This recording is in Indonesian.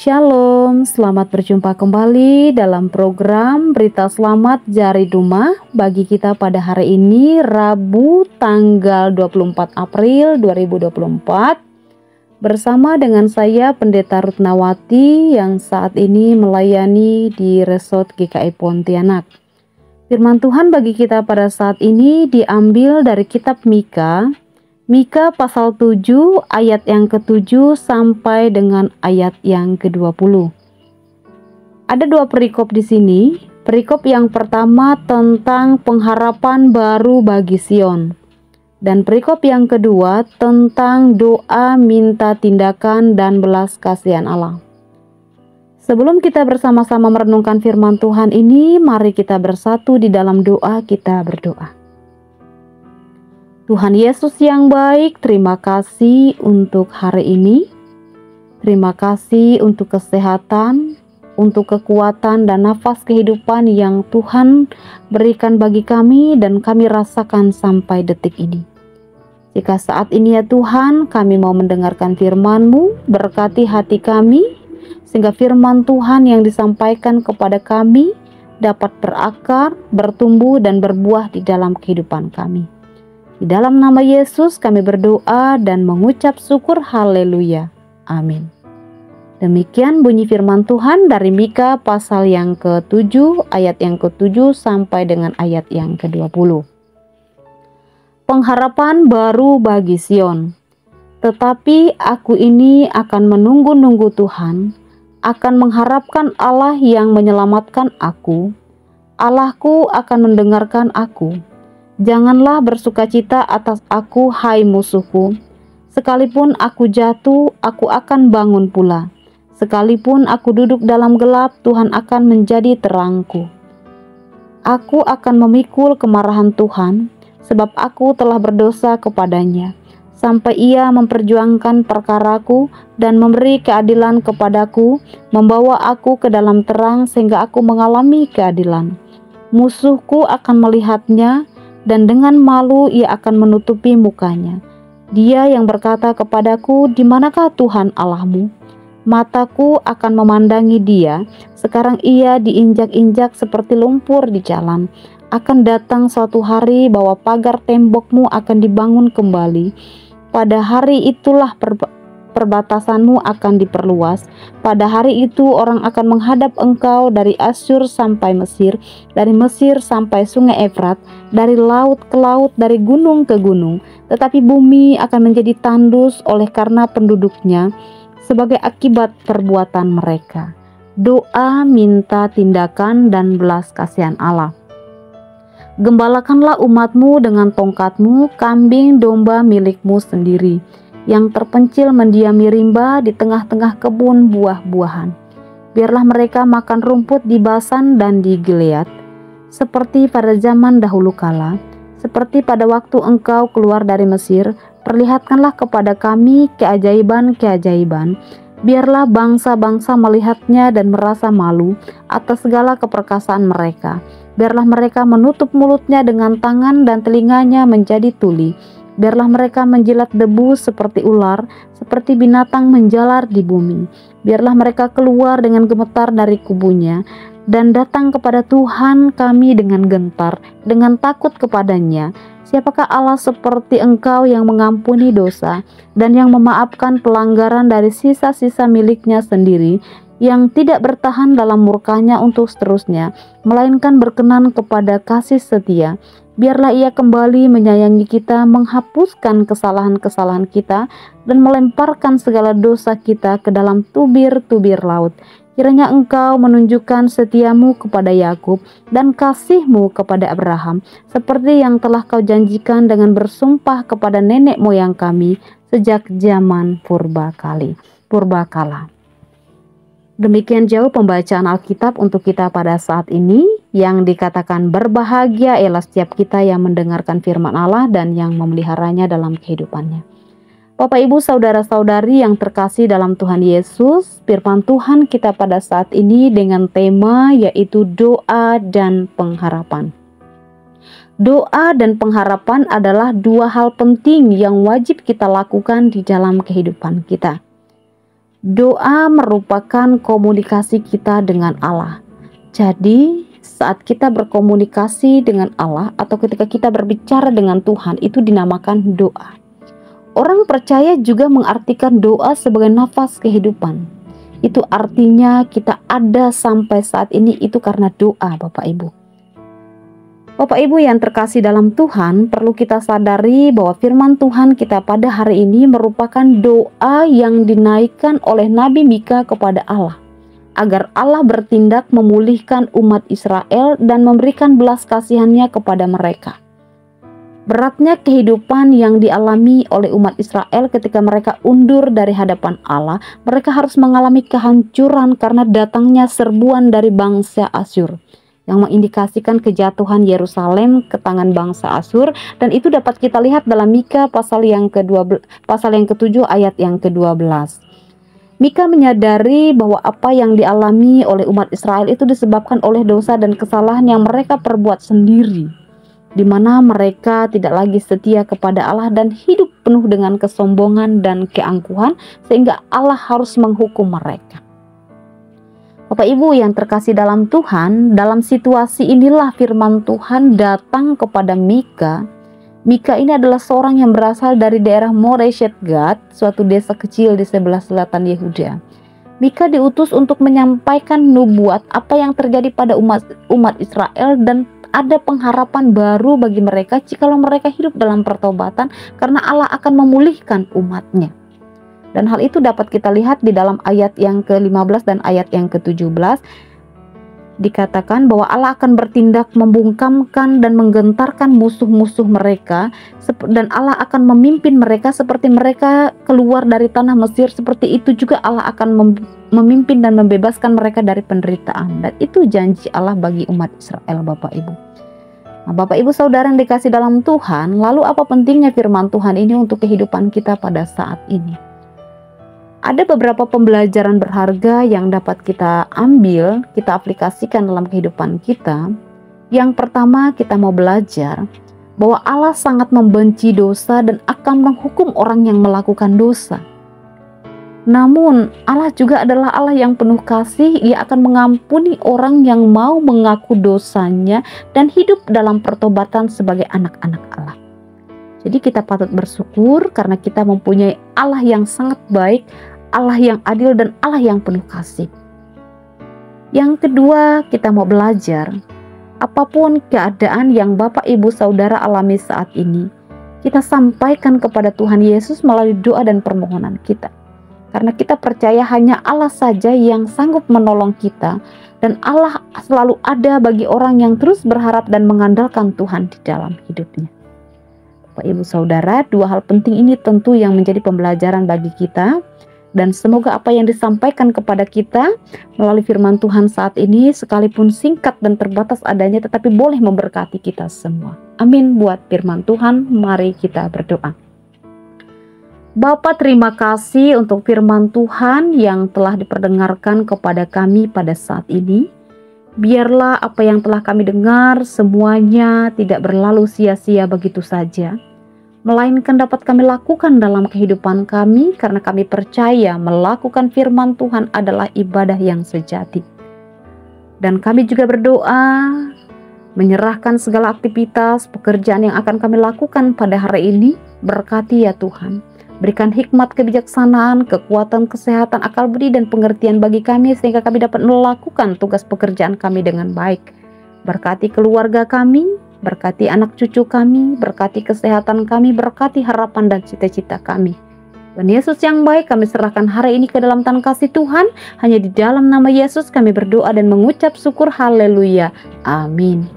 Shalom, selamat berjumpa kembali dalam program Berita Selamat Jari Dumah bagi kita pada hari ini Rabu tanggal 24 April 2024 bersama dengan saya Pendeta Rutnawati yang saat ini melayani di Resort GKI Pontianak. Firman Tuhan bagi kita pada saat ini diambil dari kitab Mika pasal 7 ayat yang ke-7 sampai dengan ayat yang ke-20. Ada dua perikop di sini. Perikop yang pertama tentang pengharapan baru bagi Sion. Dan perikop yang kedua tentang doa minta tindakan dan belas kasihan Allah. Sebelum kita bersama-sama merenungkan firman Tuhan ini, mari kita bersatu di dalam doa, kita berdoa. Tuhan Yesus yang baik, terima kasih untuk hari ini. Terima kasih untuk kesehatan, untuk kekuatan dan nafas kehidupan yang Tuhan berikan bagi kami dan kami rasakan sampai detik ini. Jika saat ini ya Tuhan, kami mau mendengarkan firman-Mu, berkati hati kami, sehingga firman Tuhan yang disampaikan kepada kami dapat berakar, bertumbuh dan berbuah di dalam kehidupan kami. Di dalam nama Yesus kami berdoa dan mengucap syukur, haleluya, amin. Demikian bunyi firman Tuhan dari Mika pasal yang ke-7 ayat yang ke-7 sampai dengan ayat yang ke-20. Pengharapan baru bagi Sion. Tetapi aku ini akan menunggu-nunggu Tuhan, akan mengharapkan Allah yang menyelamatkan aku. Allahku akan mendengarkan aku. Janganlah bersukacita atas aku, hai musuhku. Sekalipun aku jatuh, aku akan bangun pula. Sekalipun aku duduk dalam gelap, Tuhan akan menjadi terangku. Aku akan memikul kemarahan Tuhan, sebab aku telah berdosa kepadanya, sampai Ia memperjuangkan perkaraku dan memberi keadilan kepadaku, membawa aku ke dalam terang sehingga aku mengalami keadilan. Musuhku akan melihatnya, dan dengan malu ia akan menutupi mukanya. Dia yang berkata kepadaku, di manakah Tuhan Allahmu? Mataku akan memandangi dia. Sekarang ia diinjak-injak seperti lumpur di jalan. Akan datang suatu hari bahwa pagar tembokmu akan dibangun kembali. Pada hari itulah perbatasanmu akan diperluas. Pada hari itu orang akan menghadap engkau dari Asyur sampai Mesir, dari Mesir sampai sungai Efrat, dari laut ke laut, dari gunung ke gunung. Tetapi bumi akan menjadi tandus oleh karena penduduknya, sebagai akibat perbuatan mereka. Doa minta tindakan dan belas kasihan Allah. Gembalakanlah umatmu dengan tongkatmu, kambing domba milikmu sendiri, yang terpencil mendiami rimba di tengah-tengah kebun buah-buahan. Biarlah mereka makan rumput di Basan dan di Gilead, seperti pada zaman dahulu kala, seperti pada waktu engkau keluar dari Mesir. Perlihatkanlah kepada kami keajaiban-keajaiban. Biarlah bangsa-bangsa melihatnya dan merasa malu atas segala keperkasaan mereka. Biarlah mereka menutup mulutnya dengan tangan dan telinganya menjadi tuli. Biarlah mereka menjilat debu seperti ular, seperti binatang menjalar di bumi. Biarlah mereka keluar dengan gemetar dari kubunya, dan datang kepada Tuhan kami dengan gentar, dengan takut kepadanya. Siapakah Allah seperti Engkau yang mengampuni dosa, dan yang memaafkan pelanggaran dari sisa-sisa miliknya sendiri, yang tidak bertahan dalam murkanya untuk seterusnya, melainkan berkenan kepada kasih setia. Biarlah Ia kembali menyayangi kita, menghapuskan kesalahan-kesalahan kita, dan melemparkan segala dosa kita ke dalam tubir-tubir laut. Kiranya Engkau menunjukkan setiamu kepada Yakub dan kasih-Mu kepada Abraham, seperti yang telah Kau janjikan dengan bersumpah kepada nenek moyang kami sejak zaman purbakala. Demikian jauh pembacaan Alkitab untuk kita pada saat ini, yang dikatakan berbahagia ialah setiap kita yang mendengarkan firman Allah dan yang memeliharanya dalam kehidupannya. Bapak, Ibu, Saudara-saudari yang terkasih dalam Tuhan Yesus, firman Tuhan kita pada saat ini dengan tema yaitu doa dan pengharapan. Doa dan pengharapan adalah dua hal penting yang wajib kita lakukan di dalam kehidupan kita. Doa merupakan komunikasi kita dengan Allah. Jadi, saat kita berkomunikasi dengan Allah atau ketika kita berbicara dengan Tuhan, itu dinamakan doa. Orang percaya juga mengartikan doa sebagai nafas kehidupan. Itu artinya kita ada sampai saat ini itu karena doa, Bapak Ibu. Bapak Ibu yang terkasih dalam Tuhan, perlu kita sadari bahwa firman Tuhan kita pada hari ini merupakan doa yang dinaikkan oleh Nabi Mika kepada Allah, agar Allah bertindak memulihkan umat Israel dan memberikan belas kasihannya kepada mereka. Beratnya kehidupan yang dialami oleh umat Israel ketika mereka undur dari hadapan Allah, mereka harus mengalami kehancuran karena datangnya serbuan dari bangsa Asyur, yang mengindikasikan kejatuhan Yerusalem ke tangan bangsa Asyur, dan itu dapat kita lihat dalam Mika pasal yang ke-7 ayat yang ke-12. Mika menyadari bahwa apa yang dialami oleh umat Israel itu disebabkan oleh dosa dan kesalahan yang mereka perbuat sendiri, di mana mereka tidak lagi setia kepada Allah dan hidup penuh dengan kesombongan dan keangkuhan, sehingga Allah harus menghukum mereka. Bapak Ibu yang terkasih dalam Tuhan, dalam situasi inilah firman Tuhan datang kepada Mika. Mika ini adalah seorang yang berasal dari daerah Moreshet Gad, suatu desa kecil di sebelah selatan Yehuda. Mika diutus untuk menyampaikan nubuat apa yang terjadi pada umat Israel, dan ada pengharapan baru bagi mereka jikalau mereka hidup dalam pertobatan, karena Allah akan memulihkan umatnya. Dan hal itu dapat kita lihat di dalam ayat yang ke-15 dan ayat yang ke-17. Dikatakan bahwa Allah akan bertindak membungkamkan dan menggentarkan musuh-musuh mereka, dan Allah akan memimpin mereka seperti mereka keluar dari tanah Mesir. Seperti itu juga Allah akan memimpin dan membebaskan mereka dari penderitaan. Dan itu janji Allah bagi umat Israel, Bapak Ibu. Nah, Bapak Ibu Saudara yang dikasih dalam Tuhan, lalu apa pentingnya firman Tuhan ini untuk kehidupan kita pada saat ini? Ada beberapa pembelajaran berharga yang dapat kita ambil, kita aplikasikan dalam kehidupan kita. Yang pertama, kita mau belajar bahwa Allah sangat membenci dosa dan akan menghukum orang yang melakukan dosa. Namun, Allah juga adalah Allah yang penuh kasih. Ia akan mengampuni orang yang mau mengaku dosanya dan hidup dalam pertobatan sebagai anak-anak Allah. Jadi kita patut bersyukur karena kita mempunyai Allah yang sangat baik, Allah yang adil, dan Allah yang penuh kasih. Yang kedua, kita mau belajar, apapun keadaan yang Bapak Ibu Saudara alami saat ini, kita sampaikan kepada Tuhan Yesus melalui doa dan permohonan kita. Karena kita percaya hanya Allah saja yang sanggup menolong kita, dan Allah selalu ada bagi orang yang terus berharap dan mengandalkan Tuhan di dalam hidupnya. Bapak Ibu Saudara, dua hal penting ini tentu yang menjadi pembelajaran bagi kita, dan semoga apa yang disampaikan kepada kita melalui firman Tuhan saat ini, sekalipun singkat dan terbatas adanya, tetapi boleh memberkati kita semua. Amin. Buat firman Tuhan, mari kita berdoa. Bapa, terima kasih untuk firman Tuhan yang telah diperdengarkan kepada kami pada saat ini. Biarlah apa yang telah kami dengar semuanya tidak berlalu sia-sia begitu saja, melainkan dapat kami lakukan dalam kehidupan kami, karena kami percaya melakukan firman Tuhan adalah ibadah yang sejati. Dan kami juga berdoa, menyerahkan segala aktivitas pekerjaan yang akan kami lakukan pada hari ini. Berkati ya Tuhan. Berikan hikmat, kebijaksanaan, kekuatan, kesehatan, akal budi, dan pengertian bagi kami, sehingga kami dapat melakukan tugas pekerjaan kami dengan baik. Berkati keluarga kami, berkati anak cucu kami, berkati kesehatan kami, berkati harapan dan cita-cita kami. Tuhan Yesus yang baik, kami serahkan hari ini ke dalam tangan kasih Tuhan. Hanya di dalam nama Yesus kami berdoa dan mengucap syukur. Haleluya. Amin.